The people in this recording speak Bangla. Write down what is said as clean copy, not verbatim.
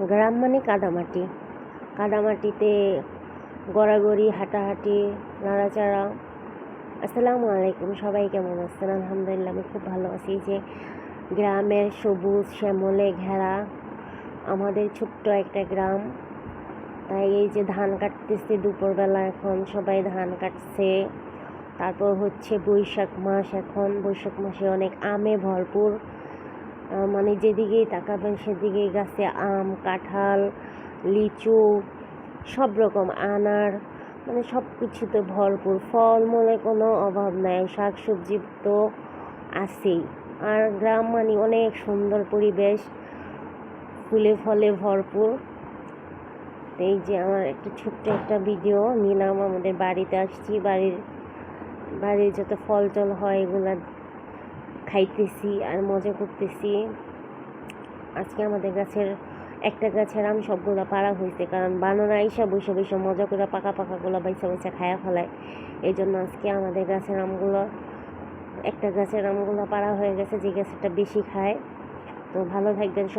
গ্রাম মানে কাদামাটি, কাদামাটিতে গড়াগড়ি, হাঁটাহাঁটি, নাড়াচাড়া। আসসালামু আলাইকুম, সবাই কেমন আছেন? আলহামদুলিল্লাহ আমি খুব ভালো আছি। যে গ্রামের সবুজ শ্যামলে ঘেরা আমাদের ছোট্ট একটা গ্রাম। তাই এই যে ধান কাটতেছে দুপুরবেলা, এখন সবাই ধান কাটছে। তারপর হচ্ছে বৈশাখ মাস, এখন বৈশাখ মাসে অনেক আমে ভরপুর। মানে যেদিকেই তাকাবেন সেদিকেই গাছে আম, কাঁঠাল, লিচু, সব রকম আনার, মানে সব কিছুতে ভরপুর। ফলমূলে কোনো অভাব নাই, শাক সবজি তো আছেই। আর গ্রাম মানে অনেক সুন্দর পরিবেশ, ফুলে ফলে ভরপুর। এই যে আমার একটা ছোট্ট একটা ভিডিও নিলাম, আমাদের বাড়িতে আসছি, বাড়ির যত ফল টল হয় এগুলা খাইতেছি আর মজা করতেছি। আজকে আমাদের একটা গাছের আম সবগুলো পাড়া হয়েছে, কারণ বানর আইসা বসে বসে মজা করে পাকাগুলো বাইসা খায়া ফেলায়। এই জন্য আজকে আমাদের একটা গাছের আমগুলো পাড়া হয়ে গেছে, যে গাছটা বেশি খায়। তো ভালো থাকবেন সব।